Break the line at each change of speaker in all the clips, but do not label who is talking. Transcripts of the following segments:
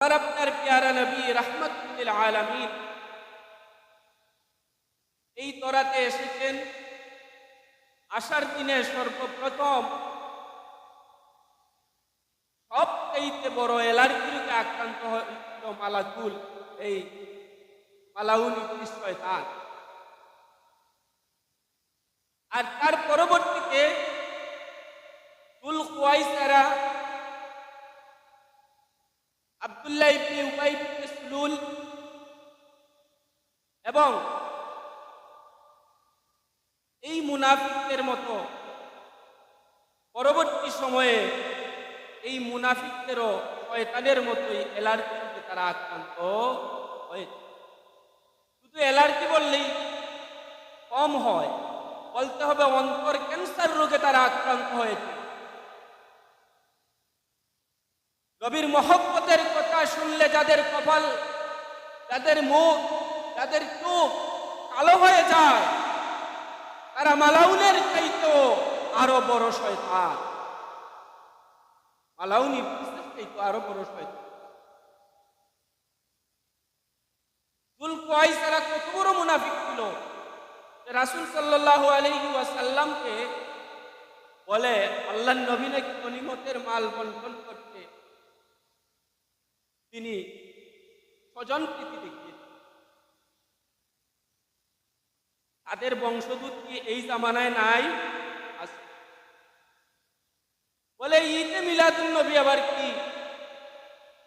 আর আপনার পেয়ারা নবী রাহমাতুল লিল আলামিন এই তরাতে এসেছেন। আসার দিনে সর্বপ্রথম সবচেয়ে বড় অ্যালার্জি রোগে আক্রান্ত হয়েছিল মালাকুল এই মালাউন ইবলিস শয়তান। আর তার পরবর্তীতে যুল খুয়াইসারা, আব্দুল্লাহ ইবনে উবাই ইবনে সুলুল এবং এই মুনাফিকদের মতো পরবর্তী সময়ে এই মুনাফিকদেরও শয়তানের মতোই অ্যালার্জিতে তারা আক্রান্ত হয়েছে। শুধু অ্যালার্জি বললেই কম হয়, বলতে হবে অন্তর ক্যান্সার রোগে তারা আক্রান্ত হয়েছে। নবীর মহব্বতের কথা শুনলে যাদের কপাল, যাদের মুখ, যাদের চোখ কালো হয়ে যায়, তারা মালাউনের চাইতেও আরো বড় শয়তান। মালাউন ইবলিসের চাইতেও আরো বড় শয়তান। যুল খুয়াইসারা কত বড় মুনাফিক ছিল, রাসূল সাল্লাল্লাহু আলাইহি ওয়াসাল্লামকে বলে আল্লাহর নবী নাকি গনিমতের মাল বন্টন করতে তিনি স্বজন প্রীতি দেখিয়েছেন। তাদের বংশদূত কি এই জামানায় নাই? আছে। বলে ঈদে মিলাদুন নবী আবার কি?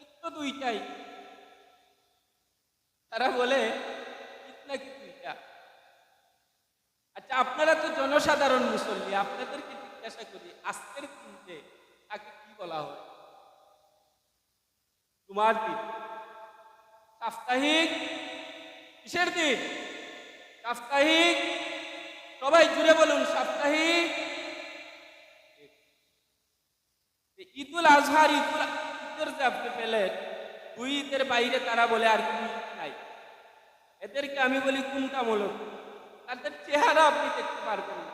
ঈদ তো দুইটাই। তারা বলে ঈদ নাকি দুইটা। আচ্ছা, আপনারা তো জনসাধারণ মুসল্লি, আপনাদেরকে জিজ্ঞাসা করি আজকের দিনকে তাকে কি বলা হয়? জুমার দিন। সাপ্তাহিক কিসের দিন? সাপ্তাহিক। সবাই জুড়ে বলুন সাপ্তাহিক। ঈদুল আজহার, ঈদের যে আপনি পেলেন, দুই ঈদের বাইরে তারা বলে আর কি নাই। এদেরকে আমি বলি কোনটা মূলক? তাদের চেহারা আপনি দেখতে পারবেন না,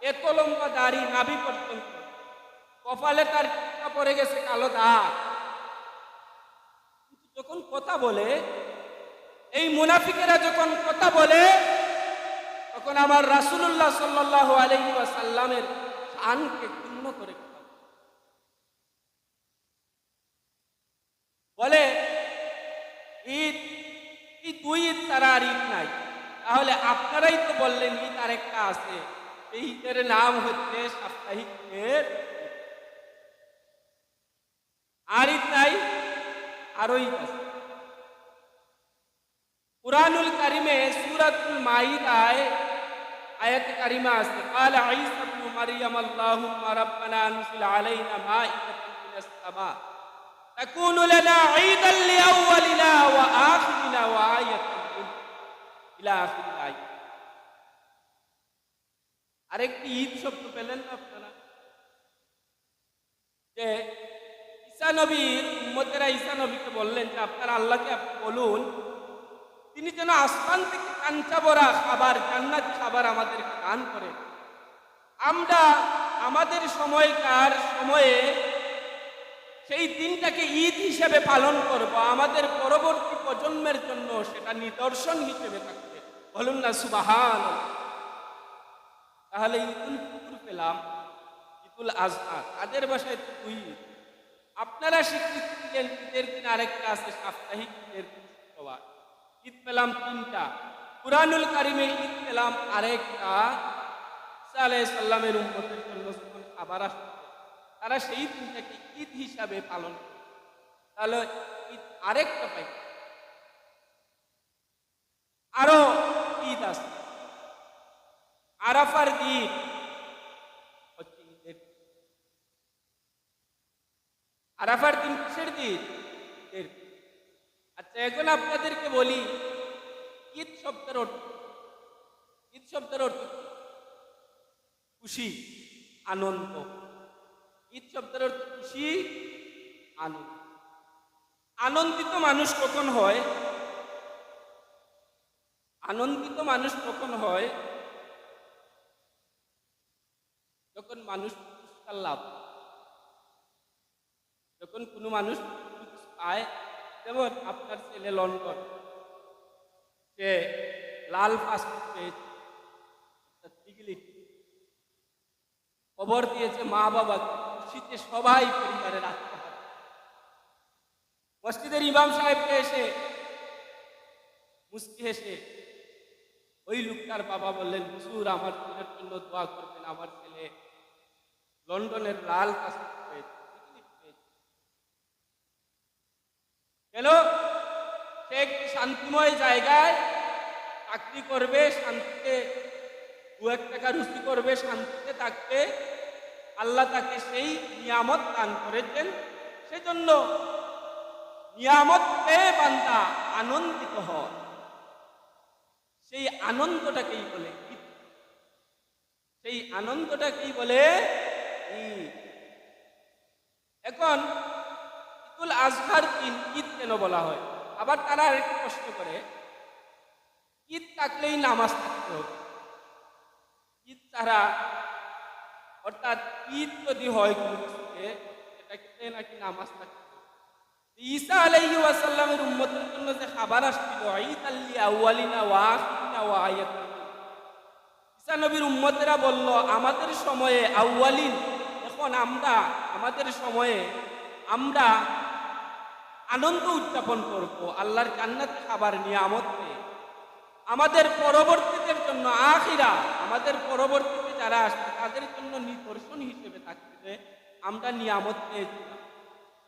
এত লম্বা দাড়ি নাভি পর্যন্ত, কপালে তার টিকা পড়ে গেছে কালো দাগ। যখন কথা বলে, এই মুনাফিকেরা যখন কথা বলে, তখন আমার রাসূলুল্লাহ সাল্লাল্লাহু আলাইহি ওয়াসাল্লামের শানকে ক্ষুণ্ণ করে বলে ঈদ, এই দুই ঈদ তারা আর ঈদ নাই। তাহলে আপনারাই তো বললেন ঈদ আরেকটা আছে, এই ঈদের নাম হচ্ছে সাপ্তাহিক ঈদ। আর ঈদ নাই, আরো ঈদ আছে। কুরআনুল কারিমে সূরাতুল মাইদায় আয়াত কারিমা আছে, ক্বালা ঈসা ইবনু মারইয়াম আল্লাহুম্মা রাব্বানা আনজিল আলাইনা মাইদাতান মিনাস সামা তাকুনু লানা ঈদান লিআউয়ালিনা ওয়া আখিরিনা ওয়া আয়াতান মিনকা ইলা আখিরিল আয়াত। আরেকটি ঈদ শব্দ পেলেন না আপনারা? যে ঈসা নবীর উম্মতেরা ঈসা নবীকে বললেন যে আপনার আল্লাহকে আপনি বলুন তিনি যেন আসমান থেকে কাঞ্চা ভরা খাবার, জান্নাতি খাবার আমাদেরকে দান করে। আমরা আমাদের সময়কার সময়ে সেই দিনটাকে ঈদ হিসেবে পালন করব, আমাদের পরবর্তী প্রজন্মের জন্য সেটা নিদর্শন হিসেবে থাকবে। বলুন না সুবহানাল্লাহ। তাহলে ঈদুল ফিতর পেলাম, ঈদুল আজহা, তাদের ভাষায় তো দুই ঈদ। আপনারা স্বীকৃতি দিলেন ঈদের দিন আরেকটা আছে সাপ্তাহিক ঈদের দিন শুক্রবার। ঈদ পেলাম তিনটা। কুরআনুল কারিমে ঈদ পেলাম আরেকটা। ঈসা আলাইহিস সালামের উম্মতের জন্য যখন খাবার আসবে, তারা সেই দিনটাকে ঈদ হিসাবে পালন করে। তাহলে ঈদ আরেকটা পাই। আরো ঈদ আছে। আরাফার দিন হচ্ছে ঈদের। আরাফার দিন কিসের দিন? ঈদের। আচ্ছা, এখন আপনাদেরকে বলি ঈদ শব্দের অর্থ। ঈদ শব্দের অর্থ খুশি, আনন্দ। ঈদ শব্দের অর্থ খুশি, আনন্দ। আনন্দিত মানুষ কখন হয়? আনন্দিত মানুষ কখন হয়? যখন মানুষ পুরস্কার লাভ, যখন কোনো মানুষ পায় যেমন আপনার ছেলে লন্ডন, সে লাল পাসপোর্ট পেয়েছে, ডিগ্রি, খবর দিয়েছে মা বাবাকে, খুশিতে সবাই পরিবারের আত্মহারা। মসজিদের ইমাম সাহেবকে এসে মুস্কি হেসে ওই লোকটার বাবা বললেন, হুজুর আমার ছেলের জন্য দোয়া করবেন, আমার ছেলে লন্ডনের লাল পাসপোর্ট পেয়েছে, ডিগ্রি পেয়েছে। কেন? সে একটি শান্তিময় জায়গায় চাকরি করবে, শান্তিতে 2-1 টাকা রুচি করবে, শান্তিতে থাকবে। আল্লাহ তাকে সেই নিয়ামত দান করেছেন। সেজন্য নিয়ামত পেয়ে বান্দা আনন্দিত হয়। সেই আনন্দটাকেই বলে ঈদ। সেই আনন্দটাকেই বলে ঈদ। এখন ঈদুল আজহার দিন ঈদ কেন বলা হয়? আবার তারা আরেকটা প্রশ্ন করে, ঈদ থাকলেই নামাজ থাকতে হবে। ঈদ ছাড়া, অর্থাৎ ঈদ যদি হয় কোনো কিছুতে, সেটাকে নাকি নামাজ থাকতে হবে। ঈসা আলাইহিস সালামের উম্মতের জন্য যে খাবার আসছিল, ঈদ আল্লি আউয়ালিনা ওয়া আখিরিনা ওয়া আয়াতুন, ঈসা নবীর উম্মতেরা বলল আমাদের সময়ে আউয়ালিন, এখন আমরা আমাদের সময়ে আমরা আনন্দ উদযাপন করব আল্লাহর জান্নাতে খাবার নিয়ামত পেয়ে। আমাদের পরবর্তীদের জন্য আখিরা, আমাদের পরবর্তীতে যারা আসবে তাদের জন্য নিদর্শন হিসেবে থাকবে আমরা নিয়ামত পেয়েছিলাম।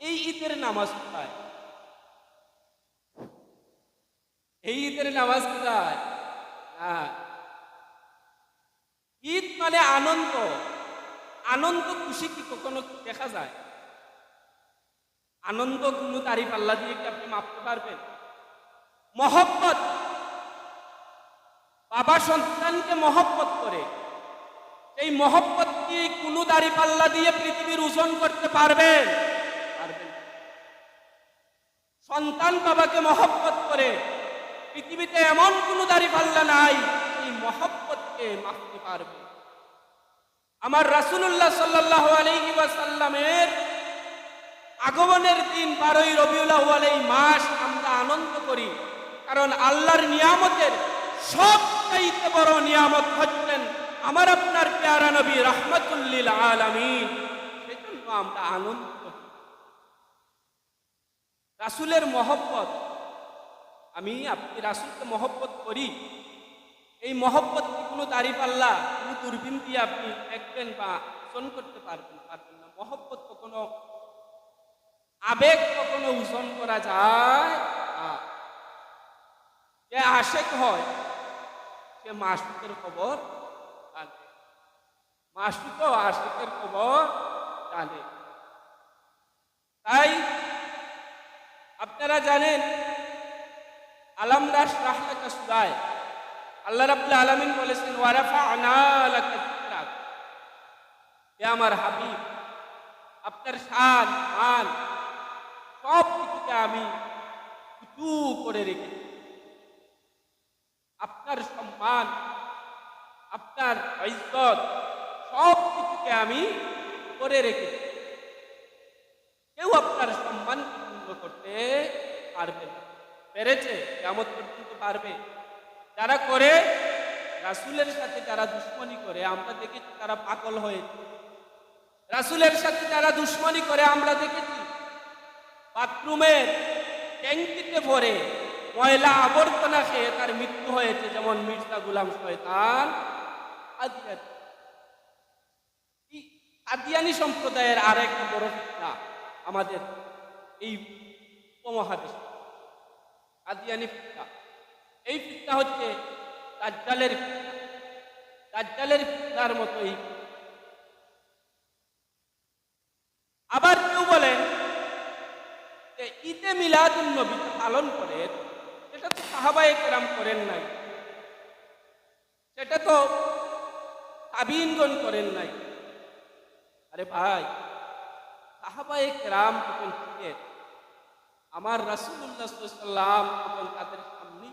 এই ঈদের নামাজ কোথায়? এই ঈদের নামাজ কোথায়? ঈদ মানে আনন্দ। আনন্দ খুশি কি কখনো দেখা যায়? আনন্দ কোনো তারিফ আল্লাহ দিয়ে কি আপনি মাপতে পারবেন? মহব্বত, বাবা সন্তানকে মহব্বত করে, এই মহব্বত কি কোনো তারিফ আল্লাহ দিয়ে পৃথিবীর ওজন করতে পারবেন? পারবেন। সন্তান বাবাকে মহব্বত করে, পৃথিবীতে এমন কোনো তারিফ আল্লাহ নাই এই মহব্বতকে মাপতে পারবে। আমার রাসূলুল্লাহ সাল্লাল্লাহু আলাইহি ওয়াসাল্লামের আগমনের দিন 12ই রবিউল আউয়াল, এই মাস আমরা আনন্দ করি, কারণ আল্লাহর নিয়ামতের সবচাইতে বড় নিয়ামত হচ্ছেন আমার আপনার প্যারা নবী রাহমাতুল লিল আলামিন। সেজন্য আমরা আনন্দ করি। রাসূলের মহব্বত, আমি আপনি রাসূলকে মহব্বত করি, এই মহব্বত কি কোনো তারিফ আল্লাহ কোনো দূরবীন দিয়ে আপনি দেখবেন বা ওজন করতে পারবেন না। মহব্বত কখনো, আবেগ কখনো ওজন করা যায় না। যে আশেক হয় সে মাসুকের খবর জানে, মাসুকও আশেকের খবর জানে। তাই আপনারা জানেন আলাম নাশরাহ লাকা সূরায় আল্লাহ রাব্বুল আলামিন বলেছেন ওয়া রাফা'না লাকা যিকরাক, হে আমার হাবিব আপনার শান মান সব কিছুকে আমি উঁচু করে রেখেছি। আপনার সম্মান, আপনার ইজ্জত সব কিছুকে আমি করে রেখেছি। কেউ আপনার সম্মান পূর্ণ করতে পারবে না। পেরেছে? কিয়ামত পর্যন্ত পারবে? যারা করে, রাসূলের সাথে যারা দুশমনি করে আমরা দেখেছি তারা পাগল হয়েছে। রাসূলের সাথে যারা দুশমনি করে আমরা দেখেছি বাথরুমের ট্যাঙ্কিতে ভরে ময়লা আবর্জনা খেয়ে তার মৃত্যু হয়েছে, যেমন মির্জা গোলাম শয়তান আদিয়ানি। আদিয়ানি সম্প্রদায়ের আর এক বড় ফিতনা আমাদের এই উপমহাদেশে, আদিয়ানি ফিতনা। এই ফিতনা হচ্ছে দাজ্জালের ফিতনা। দাজ্জালের ফিতনার মতোই। আবার কেউ বলেন যে ঈদে মিলাদুন নবী পালন করেন, সেটা তো সাহাবায়ে কেরাম করেন নাই, সেটা তো তাবিঈনগণ করেন নাই। আরে ভাই, সাহাবায়ে কেরাম যখন ছিলেন, আমার রাসূলুল্লাহ সাল্লাল্লাহু আলাইহি ওয়াসাল্লাম তখন তাদের সামনে,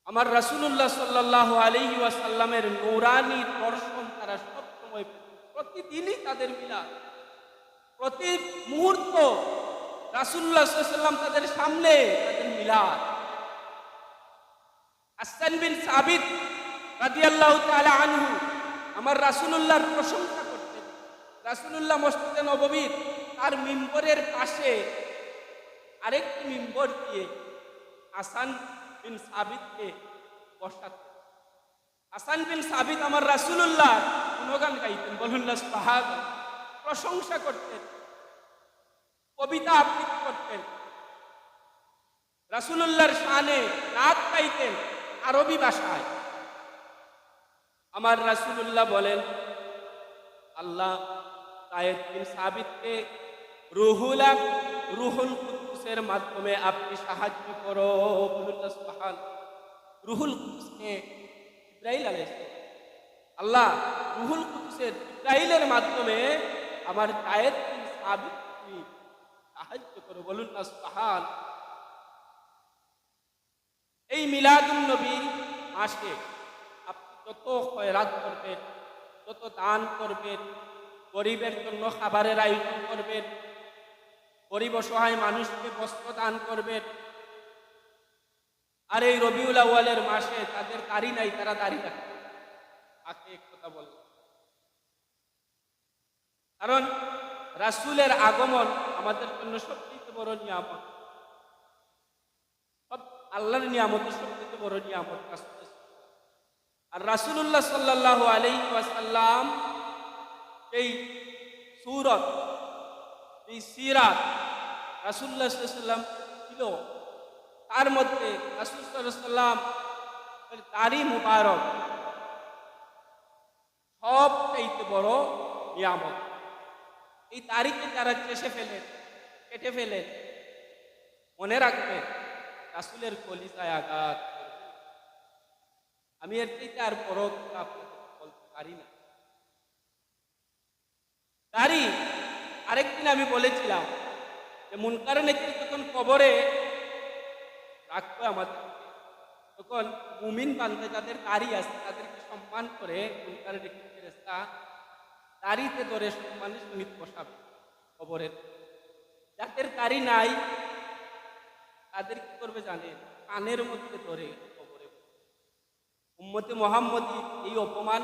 আমার রাসূলুল্লাহ সাল্লাল্লাহু আলাইহি ওয়াসাল্লামের নূরানি দর্শন তারা সবসময় প্রতিদিনই তাদের মিলাদ, প্রতি মুহূর্ত রাসূলুল্লাহ সাল্লাল্লাহু আলাইহি ওয়াসাল্লাম তাদের সামনে তাদের মিলাদ। হাসান বিন সাবিত রাদিয়াল্লাহু তাআলা আনহু আমার রাসূলুল্লাহর প্রশংসা করতেন। রাসূলুল্লাহ মসজিদে নববীর তার মিম্বরের পাশে আরেকটি মিম্বর দিয়ে হাসান বিন সাবিতকে বসাতেন। হাসান বিন সাবিত আমার রাসূলুল্লাহ গুণগান গাইতেন, বলুন না সুবহানাল্লাহ। প্রশংসা করতেন, কবিতা আবৃত্তি করতেন, রাসূলুল্লাহর শানে নাত গাইতেন আরবি ভাষায়। আমার রাসূলুল্লাহ বলেন, আল্লাহ যায়েদ বিন সাবিতকে রুহুল কুদুসের মাধ্যমে আপনি সাহায্য করো, বলুন না সুবহানাল্লাহ। রুহুল কুদুসকে জিবরাইল আলাইহিস সালাম, আল্লাহ রুহুল কুদুসের জিবরাইলের মাধ্যমে আমার যায়েদ বিন সাবিতকে সাহায্য করো, বলুন না সুবহানাল্লাহ। এই মিলাদুন নবী মাসে আপনি যত খয়রাত করবেন, যত দান করবেন, গরিবের জন্য খাবারের আয়োজন করবেন, গরিব অসহায় মানুষকে বস্ত্র দান করবেন। আর এই রবিউল আউয়ালের মাসে তাদের দাড়ি নাই, তারা দাড়ি রাখবে। আগে এক কথা বললাম, কারণ রাসূলের আগমন আমাদের জন্য সবচেয়ে বড় নিয়ামত। সব আল্লাহর নিয়ামতের সবচেয়ে বড় নিয়ামত রাসূল। আর রাসূলুল্লাহ সাল্লাল্লাহু আলাইহি ওয়াসাল্লাম এই সূরত, এই সিরাত রাসূলুল্লাহ সাল্লাল্লাহু আলাইহি ওয়াসাল্লাম ছিল, তার মধ্যে রাসূল সাল্লাল্লাহু আলাইহি ওয়াসাল্লাম এর দাড়ি মুবারক সবচেয়ে বড় নিয়ামত। এই দাড়িকে যারা কেটে ফেলেন, মনে রাখবেন রাসূলের কলিজায় আঘাত করবে। আমি এর থেকে আর বড় কথা আপনাদের বলতে পারি না। দাড়ি, আরেকদিন আমি বলেছিলাম যে মুনকার নেকির যখন কবরে রাখবে আমাদের, তখন মুমিন বান্দা যাদের দাড়ি আছে তাদেরকে সম্মান করে মুনকার নেকির ফেরেশতা দাড়িতে ধরে সম্মানের সহিত বসাবে কবরের। যাদের দাড়ি নাই তাদের কি করবে জানেন? কানের মধ্যে ধরে কবরে। উম্মতে মুহাম্মদী এই অপমান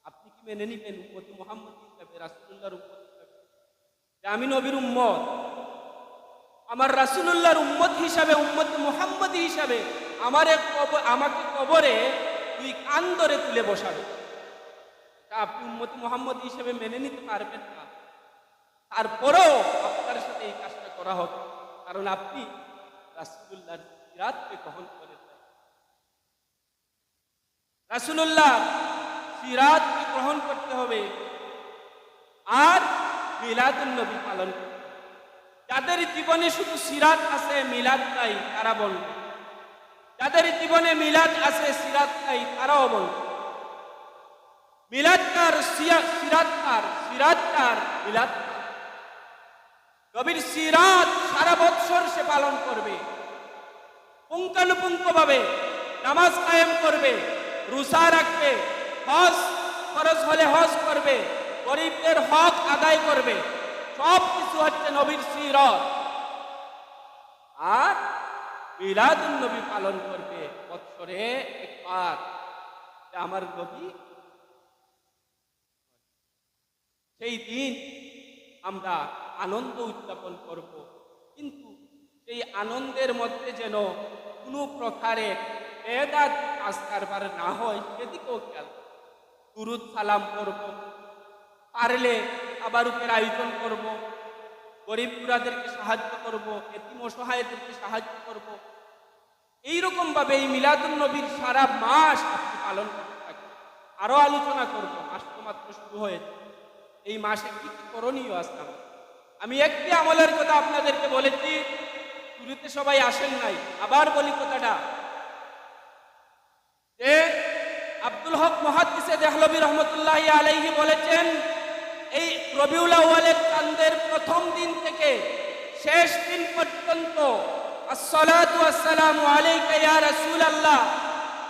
আপনি কি মেনে নিবেন? উম্মতে মুহাম্মদী হিসাবে, রাসূলুল্লাহর উম্মত হিসাবে, যে আমি নবীর উম্মত, আমার রাসূলুল্লাহর উম্মত হিসাবে, উম্মতে মুহাম্মদী হিসাবে আমাকে কবরে তুই কান ধরে তুলে বসাবে। তা আপনি উম্মতে মুহাম্মদী হিসাবে মেনে নিতে পারবেন না। তারপরেও আপনার সাথে এই কাজটা করা হবে, কারণ আপনি রাসূলুল্লাহর সিরাতকে গ্রহণ করেন। রাসূলুল্লাহ সিরাতকে গ্রহণ করতে হবে আর মিলাদুন নবী পালন করতে হবে। যাদের জীবনে শুধু সিরাত আছে, মিলাদ নাই, তারা বলবে। যাদের জীবনে মিলাদ আছে, সিরাত নাই, তারাও বলবে। মিলাদ কার? সিরাত কার? সিরাত কার? মিলাদ কার? নবীর সিরাত সারা বৎসর সে পালন করবে, পুঙ্খানুপুঙ্খভাবে নামাজ কায়েম করবে, রোজা রাখবে, হজ ফরজ হলে হজ করবে, গরিবদের হক আদায় করবে। সব কিছু হচ্ছে নবীর সিরাত। আর মিলাদুন নবী পালন করবে বৎসরে একবার। আমার নবী, সেই দিন আমরা আনন্দ উদযাপন করব, কিন্তু সেই আনন্দের মধ্যে যেন কোনো প্রকারে বেদাত কাজ কারবার না হয়, সেদিকেও খেয়াল। দুরুদ সালাম করব, পারলে আবারুকের আয়োজন করব, গরিব গুরাদেরকে সাহায্য করব, এতিম অসহায়দেরকে সাহায্য করব। এইরকমভাবে এই মিলাদুন নবীর সারা মাস আপনি পালন করতে থাকবেন। আরও আলোচনা করব, মাস তো মাত্র শুরু হয়েছে। এই মাসে কি কি করণীয় আছে? আমি একটি আমলের কথা আপনাদেরকে বলেছি, শুরুতে সবাই আসেন নাই, আবার বলি কথাটা, যে আব্দুল হক মুহাদ্দিসে দেহলভী রহমতুল্লাহি আলাইহি বলেছেন, এই রবিউল আউয়ালের চাঁদের প্রথম দিন থেকে শেষ দিন পর্যন্ত আসসালাতু ওয়াসসালামু আলাইকা ইয়া রাসূলুল্লাহ,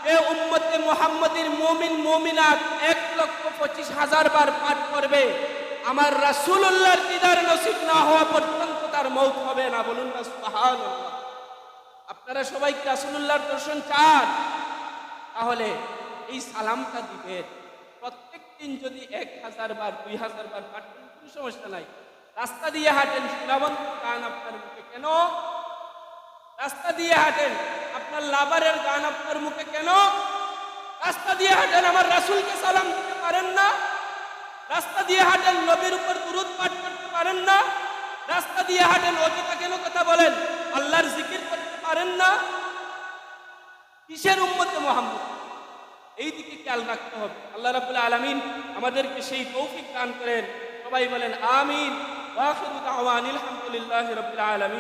যে উম্মতে মুহাম্মদীর মুমিন মুমিনাত 1,25,000 বার পাঠ করবে, আমার রাসূলুল্লাহর দিদার নসিব না হওয়া পর্যন্ত তার মওত হবে না। বলুন না সুবহানাল্লাহ। আপনারা সবাই কি রাসূলুল্লাহর দর্শন চান? তাহলে এই সালামটা দিবেন। প্রত্যেক দিন যদি 1000 বার 2000 বার পাঠ করেন কোনো সমস্যা নাই। রাস্তা দিয়ে হাঁটেন, সুনাবন্ত গান আপনার মুখে কেন? রাস্তা দিয়ে হাঁটেন, আপনার লাভারের গান আপনার মুখে কেন? রাস্তা দিয়ে হাঁটেন, আমার রাসূলকে সালাম দিতে পারেন না? রাস্তা দিয়ে হাঁটেন, নবীর উপর দুরূদ পাঠ করতে পারেন না? রাস্তা দিয়ে হাঁটেন, অযথা কেন কথা বলেন? আল্লাহর জিকির করতে পারেন না? কিসের উম্মতে মুহাম্মদ? এই দিকে খেয়াল রাখতে হবে। আল্লাহ রাব্বুল আলামিন আমাদেরকে সেই তৌফিক দান করেন। সবাই বলেন আমিন। ওয়া আখিরু দাওয়ানিল হামদুলিল্লাহি রাব্বিল আলামিন।